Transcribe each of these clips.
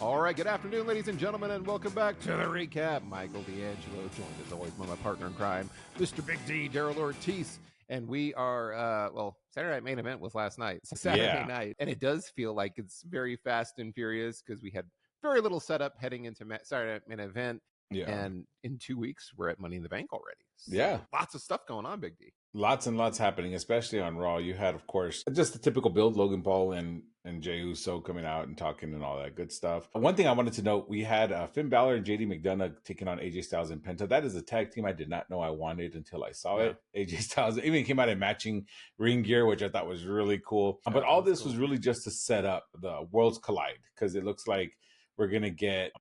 All right, good afternoon, ladies and gentlemen, and welcome back to the recap. Michael D'Angelo, joined as always by my partner in crime, Mr. Big D, Daryl Ortiz. And we are, Saturday Night Main Event was last night, Saturday night. And it does feel like it's very fast and furious because we had very little setup heading into Saturday Night Main Event. Yeah. And in 2 weeks, we're at Money in the Bank already. So Yeah. lots of stuff going on, Big D. Lots and lots happening, especially on Raw. You had, of course, just the typical build, Logan Paul and Jey Uso coming out and talking and all that good stuff. One thing I wanted to note, we had Finn Balor and JD McDonough taking on AJ Styles and Penta. That is a tag team I did not know I wanted until I saw it. AJ Styles even came out in matching ring gear, which I thought was really cool. But all this was really just to set up the Worlds Collide, because it looks like we're going to get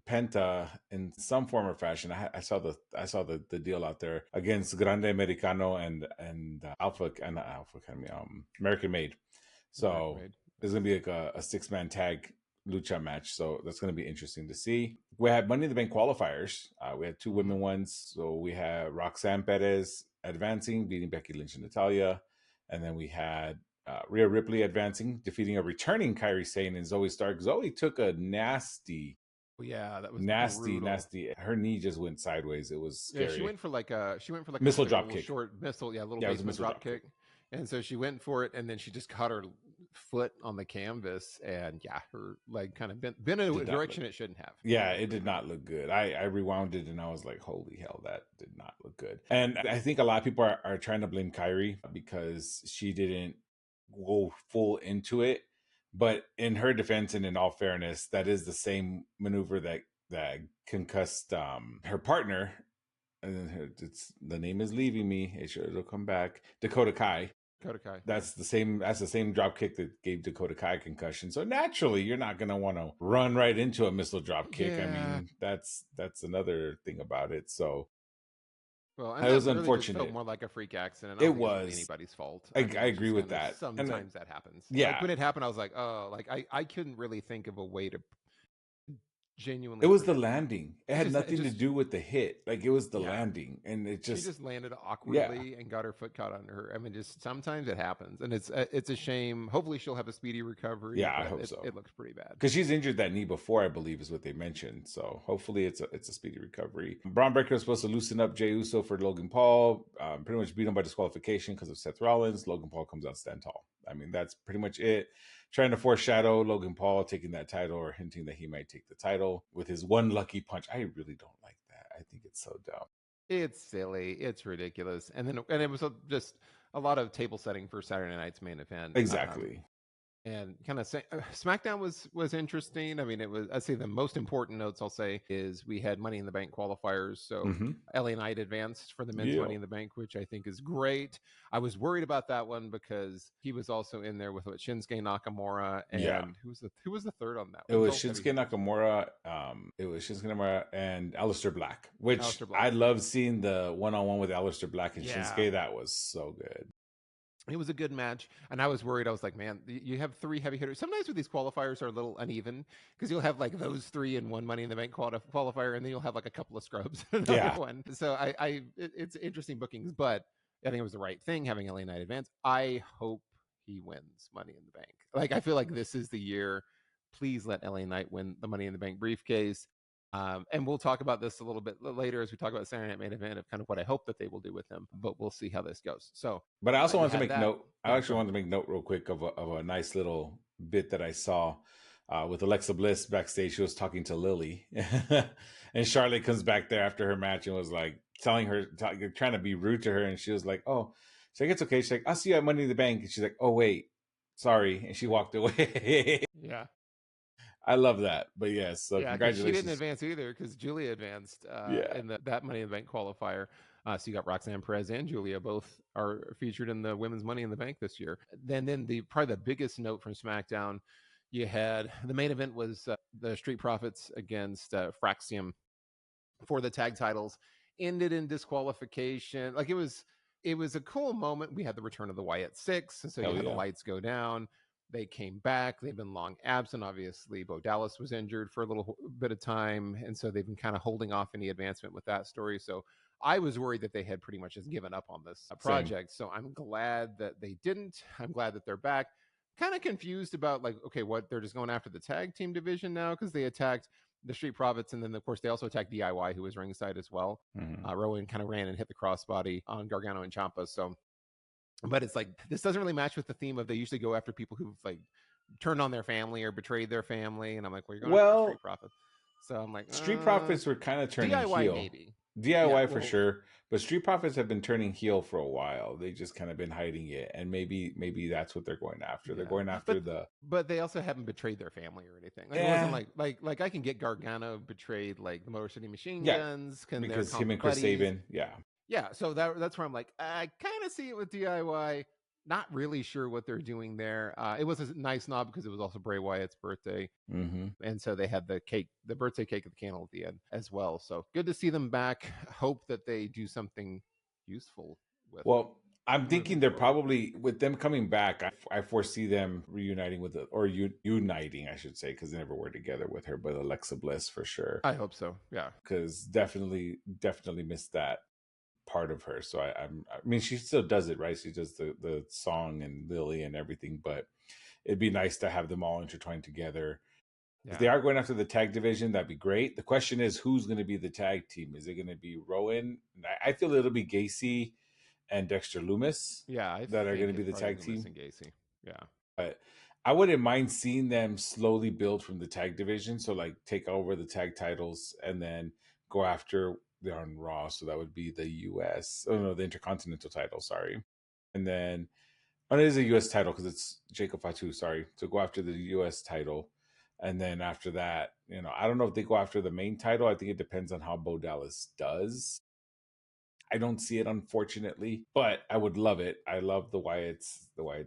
Penta in some form or fashion. I saw the deal out there against Grande Americano and American Made. So there's gonna be like a 6-man tag lucha match. So that's gonna be interesting to see. We had Money in the Bank qualifiers. We had 2 women ones. So we had Roxanne Perez advancing, beating Becky Lynch and Natalya, and then we had Rhea Ripley advancing, defeating a returning Kairi Sane and Zoe Stark. Zoe took a nasty. Yeah, that was nasty. brutal. Her knee just went sideways. It was scary. Yeah, she went for like missile a drop kick. Short missile, little basement drop kick. And so she went for it, and then she just caught her foot on the canvas, and her leg kind of bent in a direction it shouldn't have. Yeah, it did not look good. I rewound it, and I was like, holy hell, that did not look good. And I think a lot of people are trying to blame Kairi because she didn't go full into it. But in her defense, and in all fairness, that is the same maneuver that concussed her partner. And the name is leaving me. It'll come back. Dakota Kai. That's the same drop kick that gave Dakota Kai concussion. So naturally, you're not going to want to run right into a missile drop kick. Yeah. I mean, that's another thing about it. So. Well, and it was really unfortunate. Just felt more like a freak accident. It was really anybody's fault. I agree with that. Sometimes that happens. Yeah, like when it happened, I was like, oh, like I couldn't really think of a way to genuinely. It was the landing. It had nothing to do with the hit. Like it was the landing, and she just landed awkwardly and got her foot caught under her. I mean, just sometimes it happens, and it's a shame. Hopefully, she'll have a speedy recovery. Yeah, I hope so. It looks pretty bad because she's injured that knee before, I believe, is what they mentioned. So hopefully, it's a speedy recovery. Braun Breaker was supposed to loosen up Jey Uso for Logan Paul. Pretty much beat him by disqualification because of Seth Rollins. Logan Paul comes out stand tall. I mean, that's pretty much it. Trying to foreshadow Logan Paul taking that title, or hinting that he might take the title with his one lucky punch. I really don't like that. I think it's so dumb. It's silly. It's ridiculous. And it was just a lot of table setting for Saturday night's main event. Exactly. And kind of SmackDown was interesting. I mean, I'd say the most important notes I'll say is we had Money in the Bank qualifiers. So LA Knight advanced for the men's Money in the Bank, which I think is great. I was worried about that one because he was also in there with Shinsuke Nakamura and who was the third on that? It was Shinsuke Nakamura. It was Shinsuke Nakamura and Aleister Black, which I love seeing the one-on-one with Aleister Black and Shinsuke. That was so good. It was a good match, and I was worried. I was like, man, you have 3 heavy hitters. Sometimes with these qualifiers are a little uneven because you'll have like those 3 in one Money in the Bank qualifier, and then you'll have like a couple of scrubs in another one. So it's interesting bookings, but I think it was the right thing having LA Knight advance. I hope he wins Money in the Bank. Like, I feel like this is the year. Please let LA Knight win the Money in the Bank briefcase. And we'll talk about this a little bit later as we talk about Saturday Night Main Event of kind of what I hope that they will do with him, but we'll see how this goes. So, but I also wanted to make note. I actually wanted to make note real quick of a nice little bit that I saw with Alexa Bliss backstage. She was talking to Lily, and Charlotte comes back there after her match and was like telling her, trying to be rude to her, and she was like, "Oh, she's like, it's okay." She's like, "I'll see you at Money in the Bank," and she's like, "Oh wait, sorry," and she walked away. Yeah. I love that. But yes, so congratulations. She didn't advance either because Julia advanced in that Money in the Bank qualifier. So you got Roxanne Perez and Julia, both are featured in the women's Money in the Bank this year. Then probably the biggest note from SmackDown, you had the main event was the Street Profits against Fraxium for the tag titles. Ended in disqualification. Like it was a cool moment. We had the return of the Wyatt Six, so you had the lights go down. They came back. They've been long absent. Obviously, Bo Dallas was injured for a little bit of time, and so they've been kind of holding off any advancement with that story. So I was worried that they had pretty much just given up on this project. So I'm glad that they didn't. I'm glad that they're back. kind of confused about like, okay, what they're just going after the tag team division now because they attacked the Street Profits, and then of course they also attacked DIY, who was ringside as well. Mm-hmm. Rowan kind of ran and hit the crossbody on Gargano and Ciampa. So, but it's like this doesn't really match with the theme of they usually go after people who've like turned on their family or betrayed their family, and I'm like, well, you're going after the Street Profits. So I'm like, Street Profits were kind of turning DIY heel. maybe. DIY for sure, but Street Profits have been turning heel for a while. They just kind of been hiding it, and maybe that's what they're going after. They're going after but they also haven't betrayed their family or anything. Like, it wasn't like I can get Gargano betrayed like the Motor City Machine Guns because him and Chris Sabin, yeah. So that's where I'm like, I kind of see it with DIY. Not really sure what they're doing there. It was a nice nod because it was also Bray Wyatt's birthday. And so they had the birthday cake at the candle at the end as well. So good to see them back. Hope that they do something useful with it. I'm thinking they're probably, with them coming back, I foresee them reuniting with uniting, I should say, because they never were together with her, but Alexa Bliss for sure. I hope so, yeah. Because definitely missed that part of her. So I mean, she still does it, right? She does the song and Lily and everything, but it'd be nice to have them all intertwined together. Yeah. If they are going after the tag division, that'd be great. The question is, who's going to be the tag team? Is it going to be Rowan? I feel it'll be Gacy and Dexter Lumis. Yeah, that are going to be the tag team. And Gacy. Yeah, but I wouldn't mind seeing them slowly build from the tag division. So like take over the tag titles and then go after. They're on Raw, so that would be the the Intercontinental title, sorry. And then, it is a US title because it's Jacob Fatu, sorry. So go after the US title. And then after that, I don't know if they go after the main title. I think it depends on how Bo Dallas does. I don't see it, unfortunately, but I would love it. I love the Wyatt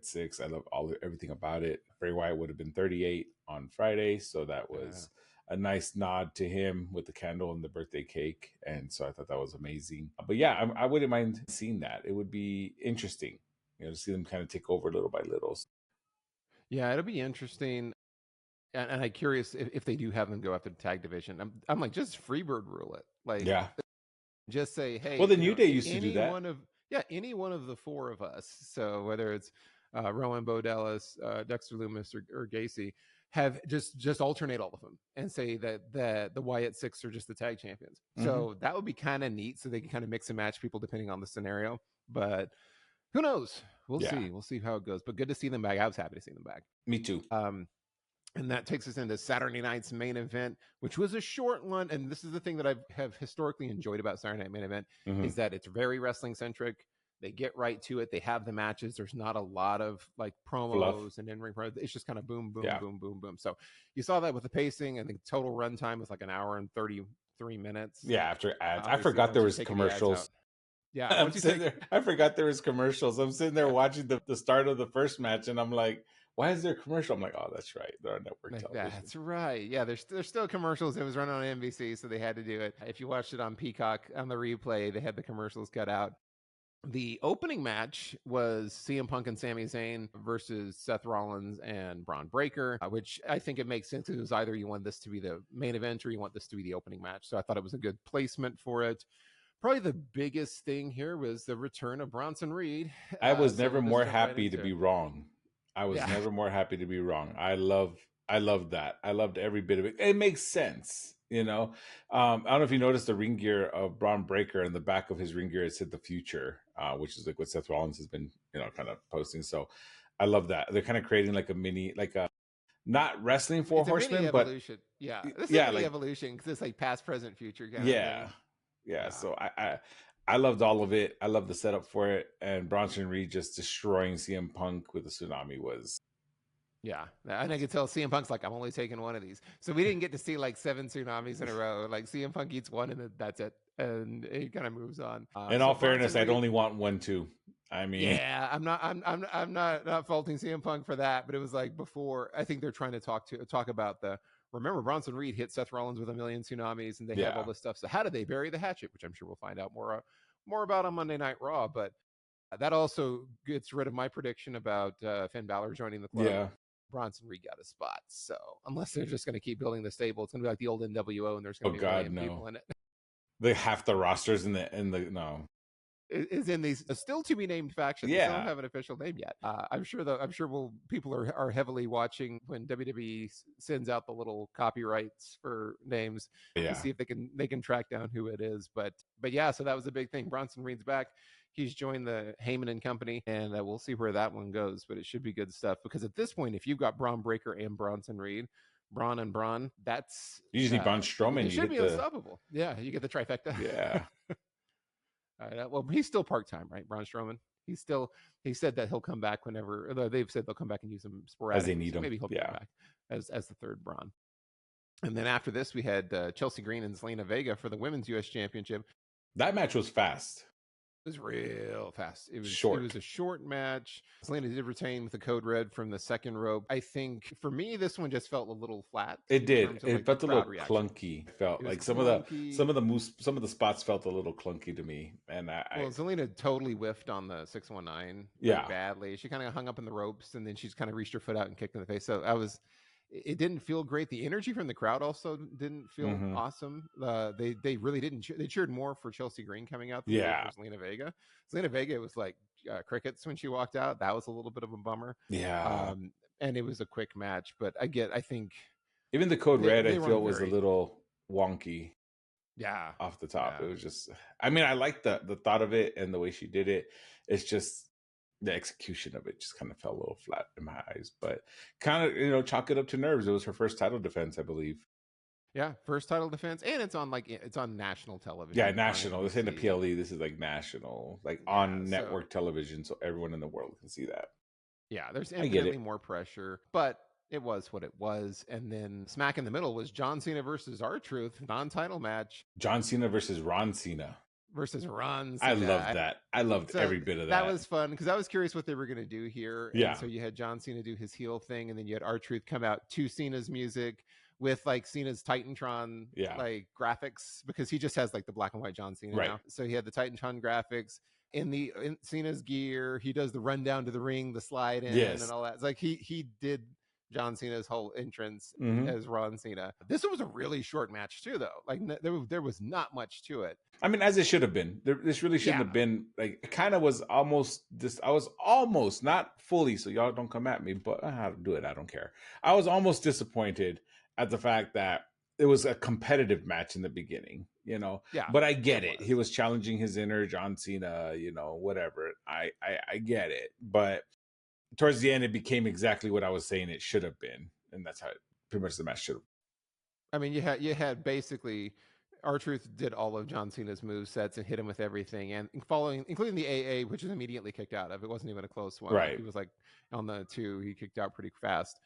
Six. I love everything about it. Bray Wyatt would have been 38 on Friday, so that was a nice nod to him with the candle and the birthday cake. And so I thought that was amazing. But yeah, I wouldn't mind seeing that. It would be interesting, to see them kind of take over little by little. Yeah, it'll be interesting. And I'm curious if they do have them go after the tag division. I'm like, just Freebird rule it. Like, yeah. Just say, hey. Well, the New Day used to do that. Any one of the four of us. So whether it's Rowan, Bo Dallas, Dexter Lumis, or Gacy, have just alternate all of them and say that the Wyatt Six are just the tag champions. So that would be kind of neat. So they can kind of mix and match people depending on the scenario. But who knows? We'll see. We'll see how it goes. But good to see them back. I was happy to see them back. Me too. And that takes us into Saturday night's main event, which was a short one. And this is the thing that I have historically enjoyed about Saturday Night Main Event is that it's very wrestling centric. They get right to it. They have the matches. There's not a lot of like promos and in-ring promos. It's just kind of boom, boom, boom, boom, boom. So you saw that with the pacing. I think total runtime was like an hour and 33 minutes. Yeah, after ads. I forgot there was commercials. Yeah, I forgot there was commercials. I'm sitting there watching the start of the first match, and I'm like, why is there a commercial? I'm like, oh, that's right. They're on network television. That's right. Yeah, there's still commercials. It was running on NBC, so they had to do it. If you watched it on Peacock on the replay, they had the commercials cut out. The opening match was CM Punk and Sami Zayn versus Seth Rollins and Braun Breaker, which I think it makes sense. It was either you want this to be the main event or you want this to be the opening match. So I thought it was a good placement for it. Probably the biggest thing here was the return of Bronson Reed. I was never more happy to be wrong. I was never more happy to be wrong. I loved that. I loved every bit of it. It makes sense, I don't know if you noticed the ring gear of Braun Breaker. In the back of his ring gear, it said the future, which is like what Seth Rollins has been, kind of posting. So I love that. They're kind of creating like a mini, like a not wrestling Four Horsemen, but evolution. Yeah, this is like evolution because it's like past, present, future. Kind of thing. Yeah. So I loved all of it. I love the setup for it. And Bronson Reed just destroying CM Punk with the tsunami was. Yeah. And I could tell CM Punk's like, I'm only taking one of these. So we didn't get to see like 7 tsunamis in a row. Like CM Punk eats one and then that's it. And it kind of moves on. In all fairness, I'd only want one too. I mean, yeah, I'm not faulting CM Punk for that, but it was like before. I think they're trying to talk about remember, Bronson Reed hit Seth Rollins with a million tsunamis, and they have all this stuff. So how did they bury the hatchet? Which I'm sure we'll find out more about on Monday Night Raw. But that also gets rid of my prediction about Finn Balor joining the club. Yeah. Bronson Reed got a spot. So unless they're just going to keep building the stable, it's going to be like the old NWO, and there's going to be a million people in it. They half the rosters in the no. is in these still to be named factions. They still don't have an official name yet. I'm sure people are heavily watching when WWE sends out the little copyrights for names to see if they can track down who it is. But yeah, so that was a big thing. Bronson Reed's back. He's joined the Heyman and Company, and we'll see where that one goes. But it should be good stuff, because at this point, if you've got Braun Breaker and Bronson Reed, Braun and Braun, that's usually Braun Strowman. It should be unstoppable. Yeah, you get the trifecta. Yeah. Well, he's still part-time, right? Braun Strowman. He said that he'll come back whenever, although they've said they'll come back and use him sporadically. As they need him. Maybe he'll come back as the third Braun. And then after this, we had Chelsea Green and Zelina Vega for the Women's U.S. Championship. That match was fast. It was real fast. It was short. It was a short match. Zelina did retain with the code red from the second rope. I think for me, this one just felt a little flat. It did. It felt a little clunky. Felt like some of the spots felt a little clunky to me. And Zelina totally whiffed on the 619. Badly. She kind of hung up in the ropes, and then she's kind of reached her foot out and kicked in the face. So it didn't feel great. The energy from the crowd also didn't feel awesome. They really didn't. They cheered more for Chelsea Green coming out than for Zelina Vega. Zelina Vega was like crickets when she walked out. That was a little bit of a bummer. Yeah. And it was a quick match, but I think even the code red I feel was a little wonky. Yeah. Off the top. It was just, I mean, I like the thought of it and the way she did it. It's just the execution of it just kind of fell a little flat in my eyes, but kind of, chalk it up to nerves. It was her first title defense, I believe. Yeah, first title defense, and it's on national television. Yeah, national. This ain't a PLE. This is like national, on network television, so everyone in the world can see that. Yeah, there's infinitely more pressure, but it was what it was. And then smack in the middle was John Cena versus R-Truth, non-title match. John Cena versus Ron Cena. Ron Cena. I loved that. I loved every bit of that. That was fun because I was curious what they were going to do here. Yeah. And so you had John Cena do his heel thing, and then you had R-Truth come out to Cena's music with Cena's Titantron graphics, because he just has the black and white John Cena now. So he had the Titantron graphics in Cena's gear. He does the run down to the ring, the slide in, and all that. It's like he did John Cena's whole entrance as Ron Cena. This was a really short match too, though. There was not much to it. I mean, as it should have been. This really shouldn't have been. It kind of was almost this. I was almost, not fully, so y'all don't come at me, but how to do it, I don't care. I was almost disappointed at the fact that it was a competitive match in the beginning, Yeah. But I get it. He was challenging his inner John Cena, whatever. I get it. But towards the end, it became exactly what I was saying it should have been, and that's how pretty much the match should have. I mean, you had basically R-Truth did all of John Cena's movesets and hit him with everything, and including the AA, which is immediately kicked out of. It wasn't even a close one. Right. He was on the 2, he kicked out pretty fast.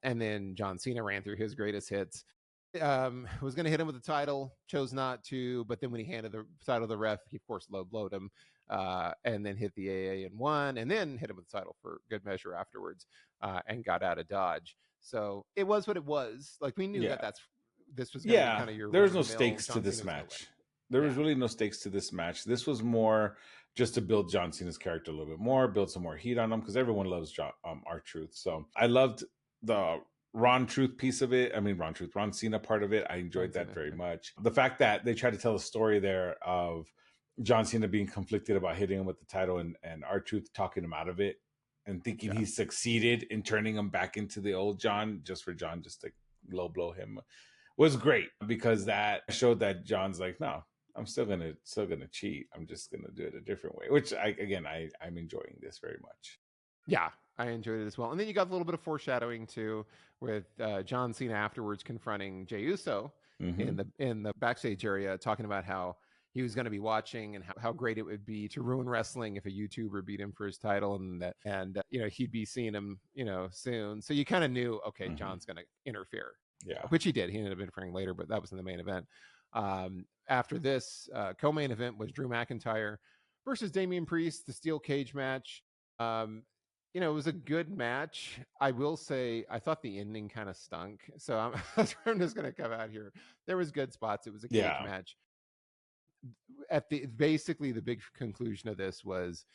And then John Cena ran through his greatest hits. Was going to hit him with the title, chose not to, but then when he handed the title to the ref, he of course low blowed him, and then hit the AA and won, and then hit him with the title for good measure afterwards, and got out of Dodge. So it was what it was. We knew this was going to be kind of your. There was no stakes to this match. There was really no stakes to this match. This was more just to build John Cena's character a little bit more, build some more heat on him, because everyone loves R-Truth. So I loved the Ron piece of it. I mean, Ron Cena part of it. I enjoyed that very much. The fact that they tried to tell a story there of John Cena being conflicted about hitting him with the title, and R-Truth talking him out of it and thinking he succeeded in turning him back into the old John, just for John just to low blow him, was great, because that showed that John's like, no, I'm still gonna cheat. I'm just gonna do it a different way. Which I'm enjoying this very much. Yeah, I enjoyed it as well. And then you got a little bit of foreshadowing too, with John Cena afterwards confronting Jey Uso in the backstage area, talking about how he was going to be watching and how great it would be to ruin wrestling if a YouTuber beat him for his title, and he'd be seeing him soon. So you kind of knew, okay, John's going to interfere. Yeah, which he did. He ended up interfering later, but that was in the main event. After this, co-main event was Drew McIntyre versus Damian Priest, the steel cage match. It was a good match. I will say I thought the ending kind of stunk. So I'm just going to come out here. There was good spots. It was a cage match. Basically the big conclusion of this was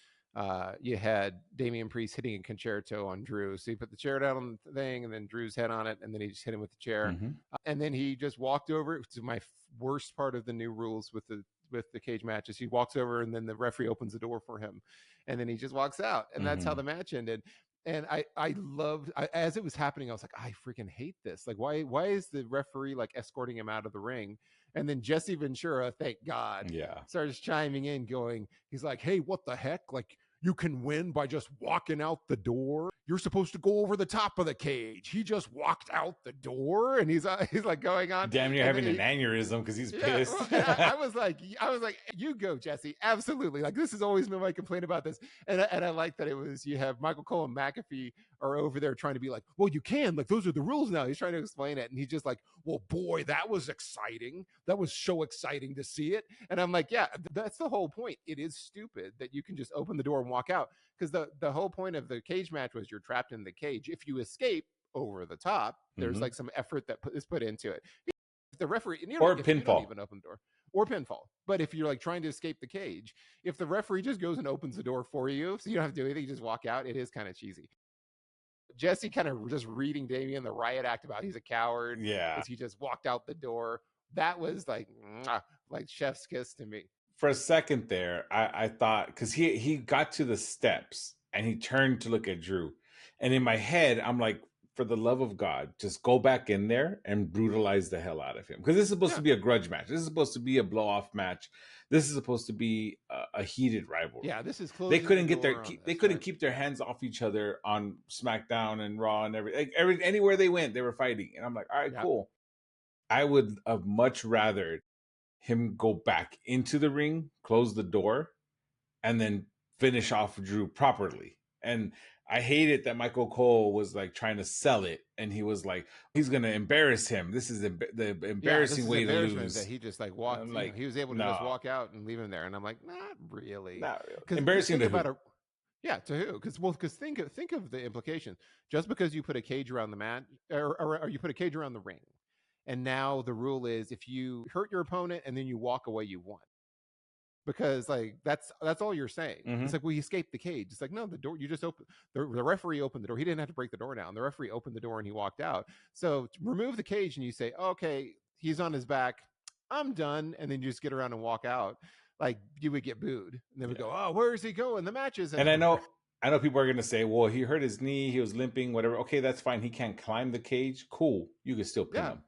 you had Damian Priest hitting a concerto on Drew. So he put the chair down on the thing, and then Drew's head on it, and then he just hit him with the chair. And then he just walked over to my worst part of the new rules with the with the cage matches. He walks over, and then the referee opens the door for him, and then he just walks out, and that's how the match ended. And I loved, as it was happening, I was like, I freaking hate this. Like, why is the referee like escorting him out of the ring? And then Jesse Ventura, thank God, starts chiming in, going, he's like, hey, what the heck? Like, you can win by just walking out the door. You're supposed to go over the top of the cage. He just walked out the door, and he's like going on. Damn near having an aneurysm because he's pissed. Well, I was like, you go, Jesse. Absolutely. Like, this has always been my complaint about this. And I like that it was, you have Michael Cole and McAfee are over there trying to be like, well, you can, like, those are the rules now. He's trying to explain it. And he's just like, well, boy, that was exciting. That was so exciting to see it. And I'm like, yeah, that's the whole point. It is stupid that you can just open the door and walk out, because the whole point of the cage match was you're trapped in the cage. If you escape over the top, there's like some effort that is put into it. If the referee, or if pinfall, you don't even open the door, or pinfall. But if you're like trying to escape the cage, if the referee just goes and opens the door for you, so you don't have to do anything, you just walk out, it is kind of cheesy. Jesse kind of just reading Damian the riot act about he's a coward. Yeah, he just walked out the door. That was like chef's kiss to me. For a second there, I thought, because he got to the steps and he turned to look at Drew, and in my head I'm like, for the love of God, just go back in there and brutalize the hell out of him, because this is supposed to be a grudge match. This is supposed to be a blow off match. This is supposed to be a heated rivalry. Yeah, this is they couldn't get their they couldn't keep their hands off each other on SmackDown and Raw and anywhere they went, they were fighting. And I'm like, all right, cool. I would have much rather him go back into the ring, close the door, and then finish off Drew properly. And I hated that Michael Cole was like trying to sell it, and he was like, he's going to embarrass him. This is the embarrassing way to lose. That he just like walked, like, he was able to just walk out and leave him there. And I'm like, not really. Embarrassing to who? To who? Because think of the implication. Just because you put a cage around the mat, or you put a cage around the ring, and now the rule is if you hurt your opponent and then you walk away, you won. Because like that's all you're saying. It's like, well, you escaped the cage. It's like, no, the door, you just opened, the referee opened the door. He didn't have to break the door down. The referee opened the door and he walked out. So remove the cage and you say, okay, he's on his back, I'm done, and then you just get around and walk out. Like, you would get booed, and they would go, oh, where is he going? The match is. And I know people are going to say, well, he hurt his knee, he was limping, whatever. Okay, that's fine. He can't climb the cage. Cool. You can still pin him.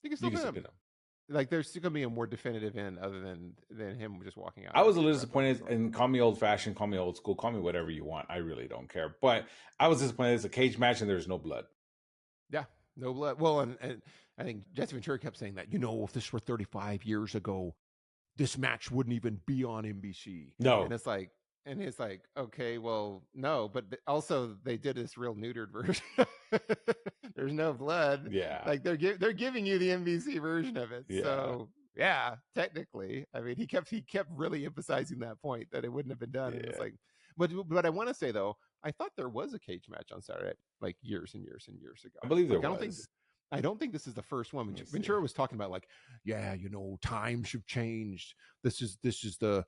You can still pin him. Like, there's still gonna be a more definitive end other than him just walking out. I was a little disappointed, and call me old fashioned, call me old school, call me whatever you want. I really don't care. But I was disappointed. It's a cage match and there's no blood. Yeah, no blood. Well, and I think Jesse Ventura kept saying that, if this were 35 years ago, this match wouldn't even be on NBC. No. And it's like, okay, well, no, but also they did this real neutered version. There's no blood. Yeah, like they're giving you the NBC version of it. Yeah. So yeah, technically, I mean, he kept really emphasizing that point that it wouldn't have been done. Yeah. And it's like, but I want to say though, I thought there was a cage match on Saturday, like years and years and years ago. I believe there was. I don't think this is the first one. Ventura was talking about like, yeah, times have changed. This is the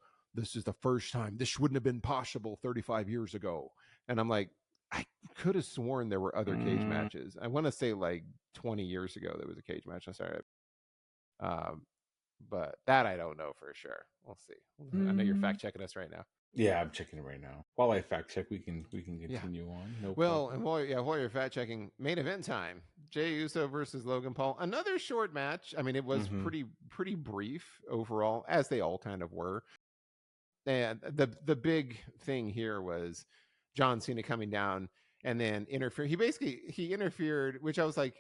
first time. This wouldn't have been possible 35 years ago. And I'm like, I could have sworn there were other cage matches. I want to say like 20 years ago there was a cage match on Saturday. But that I don't know for sure. We'll see. I know you're fact checking us right now. Yeah, I'm checking it right now. While I fact check, we can continue on. No problem. And while you're fact checking, main event time: Jey Uso versus Logan Paul. Another short match. I mean, it was pretty brief overall, as they all kind of were. And the big thing here was John Cena coming down and then interfere. He interfered, which I was like,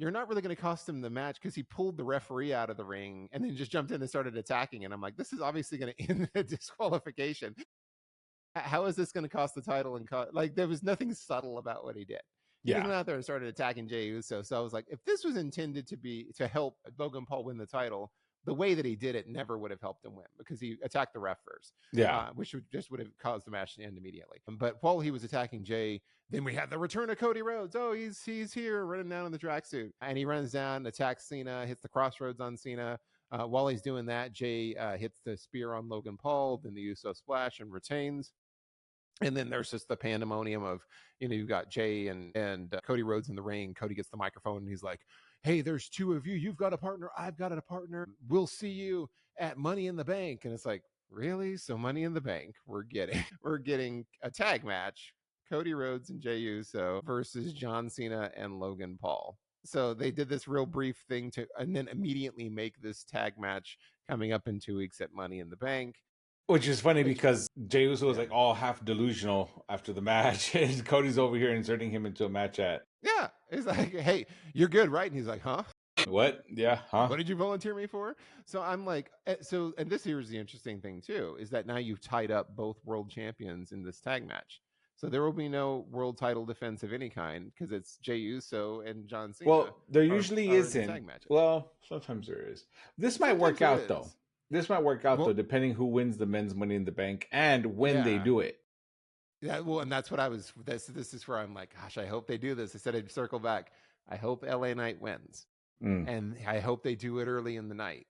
you're not really going to cost him the match, because he pulled the referee out of the ring and then just jumped in and started attacking. And I'm like, this is obviously going to end the disqualification. How is this going to cost the title? And like, there was nothing subtle about what he did. He went out there and started attacking Jey Uso. So I was like, if this was intended to help Logan Paul win the title, the way that he did it never would have helped him win, because he attacked the ref first, which would have caused the match to end immediately. But while he was attacking Jey, then we had the return of Cody Rhodes. Oh, he's here running down in the tracksuit, and he runs down, attacks Cena, hits the crossroads on Cena. While he's doing that, Jey hits the spear on Logan Paul, then the Uso splash, and retains. And then there's just the pandemonium of, you've got Jey and Cody Rhodes in the ring. Cody gets the microphone and he's like, hey, there's two of you. You've got a partner. I've got a partner. We'll see you at Money in the Bank. And it's like, really? So Money in the Bank, we're getting a tag match, Cody Rhodes and Jey Uso versus John Cena and Logan Paul. So they did this real brief thing and then immediately make this tag match coming up in 2 weeks at Money in the Bank. Which is funny because Jey Uso was like all half delusional after the match, and Cody's over here inserting him into a match at. Yeah, it's like, hey, you're good, right? And he's like, huh? What? Yeah, huh? What did you volunteer me for? So I'm like, and this here is the interesting thing too, is that now you've tied up both world champions in this tag match. So there will be no world title defense of any kind because it's Jey Uso and John Cena. Well, there usually isn't. Well, sometimes there is. This might work out though. This might work out though, depending who wins the men's Money in the Bank and when they do it. Yeah, well, and that's what I was. This is where I'm like, gosh, I hope they do this. I said I'd circle back. I hope LA Knight wins, and I hope they do it early in the night,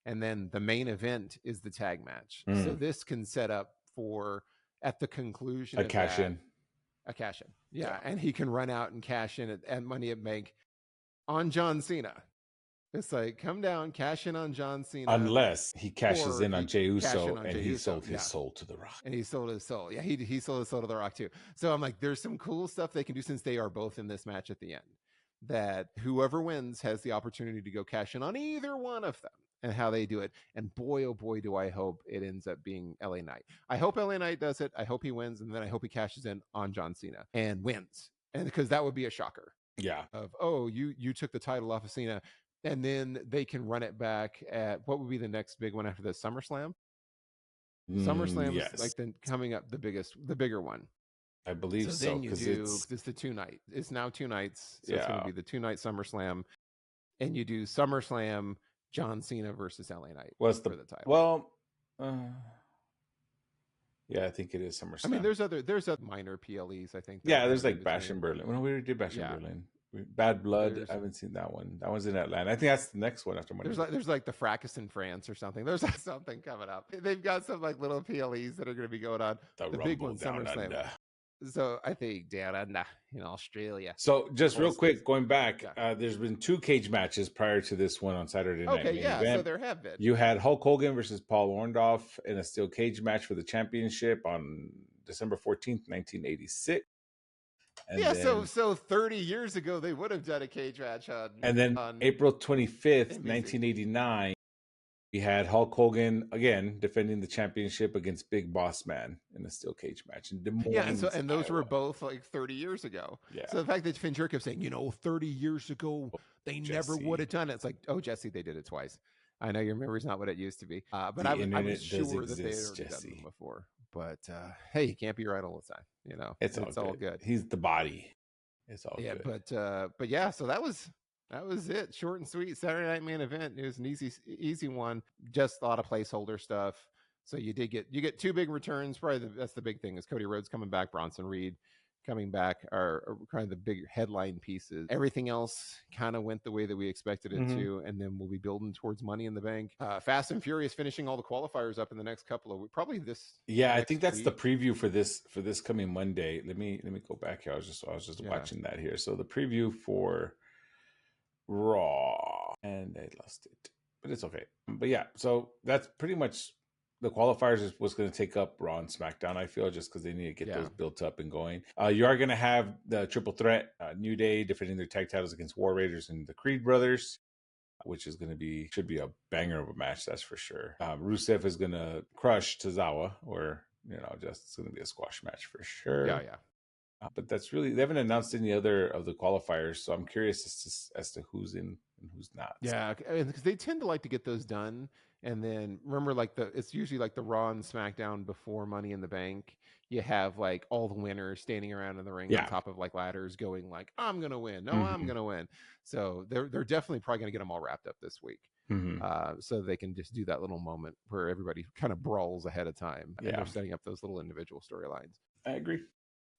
and then the main event is the tag match. So this can set up for at the conclusion a cash in. Yeah, and he can run out and cash in at Money in the Bank on John Cena. It's like, come down, cash in on John Cena. Unless he cashes in on Jey Uso and he sold his soul to The Rock. And he sold his soul. Yeah, he sold his soul to The Rock too. So I'm like, there's some cool stuff they can do since they are both in this match at the end. That whoever wins has the opportunity to go cash in on either one of them and how they do it. And boy, oh boy, do I hope it ends up being LA Knight. I hope LA Knight does it. I hope he wins. And then I hope he cashes in on John Cena and wins. And because that would be a shocker. Yeah. Of, oh, you took the title off of Cena. And then they can run it back at what would be the next big one after this? SummerSlam? SummerSlam is like then coming up the bigger one. I believe so. Then you do it's the 2 night. It's now 2 nights. So it's going to be the 2-night SummerSlam, and you do SummerSlam John Cena versus LA Knight. What's for the title? Well, yeah, I think it is SummerSlam. I mean, there's other minor PLEs. I think. Yeah, there's like Bash in Berlin. Well, we already did Bash in Berlin. Bad Blood. I haven't seen that one. That one's in Atlanta. I think that's the next one after Money. There's like the Fracas in France or something. There's something coming up. They've got some like little PLEs that are going to be going on. The big one, SummerSlam. So I think down under in Australia. So just real quick, going back, there's been 2 cage matches prior to this one on Saturday night. Okay, yeah. Event. So there have been. You had Hulk Hogan versus Paul Orndorff in a steel cage match for the championship on December 14th, 1986. And then, so 30 years ago, they would have done a cage match on. And then on April 25th, NBC. 1989, we had Hulk Hogan again defending the championship against Big Boss Man in a steel cage match in Des Moines. And those were both like 30 years ago. Yeah. So the fact that Finn kept saying, 30 years ago, they never would have done it. It's like, oh, Jesse, they did it twice. I know your memory's not what it used to be, but I was sure that they had already done them before. But hey, you can't be right all the time. It's all good. He's the body. It's all good. But yeah. So that was it. Short and sweet Saturday night main event. It was an easy one. Just a lot of placeholder stuff. So you get 2 big returns. Probably that's the big thing is Cody Rhodes coming back, Bronson Reed coming back are kind of the big headline pieces. Everything else kind of went the way that we expected it to, and then we'll be building towards Money in the Bank. Fast and Furious finishing all the qualifiers up in the next couple of weeks. Probably this. Yeah, I think that's the preview for this coming Monday. Let me go back here. I was just watching that here. So the preview for Raw, and I lost it, but it's okay. But yeah, so that's pretty much. The qualifiers was going to take up Raw and SmackDown, I feel, just because they need to get those built up and going. You are going to have the triple threat, New Day defending their tag titles against War Raiders and the Creed Brothers, which is going to should be a banger of a match, that's for sure. Rusev is going to crush Tozawa, or, just it's going to be a squash match for sure. Yeah. But that's really, they haven't announced any other of the qualifiers, so I'm curious as to who's in and who's not. Yeah, because they tend to like to get those done. And then remember, it's usually like the Raw and SmackDown before Money in the Bank. You have like all the winners standing around in the ring on top of like ladders, going like, "I'm gonna win, no, I'm gonna win." So they're definitely probably gonna get them all wrapped up this week, so they can just do that little moment where everybody kind of brawls ahead of time, and they're setting up those little individual storylines. I agree.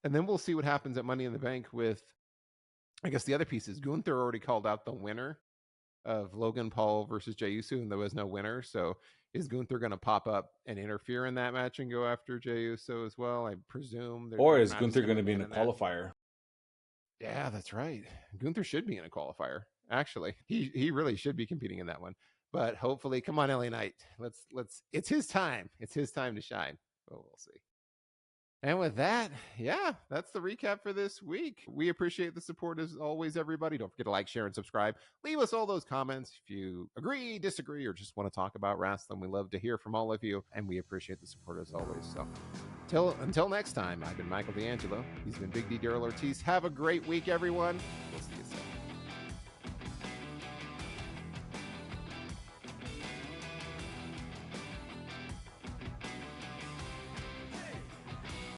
And then we'll see what happens at Money in the Bank with, I guess the other pieces. Gunther already called out the winner of Logan Paul versus Jey Uso, and there was no winner. So is Gunther going to pop up and interfere in that match and go after Jey Uso as well? I presume. Or is Gunther going to be in a qualifier? Yeah, that's right. Gunther should be in a qualifier. Actually, he really should be competing in that one. But hopefully, come on, LA Knight. Let's. It's his time. It's his time to shine. But we'll see. And with that, yeah, that's the recap for this week. We appreciate the support as always, everybody. Don't forget to like, share, and subscribe. Leave us all those comments if you agree, disagree, or just want to talk about wrestling. We love to hear from all of you, and we appreciate the support as always. So until next time, I've been Michael D'Angelo. He's been Big D Daryl Ortiz. Have a great week, everyone.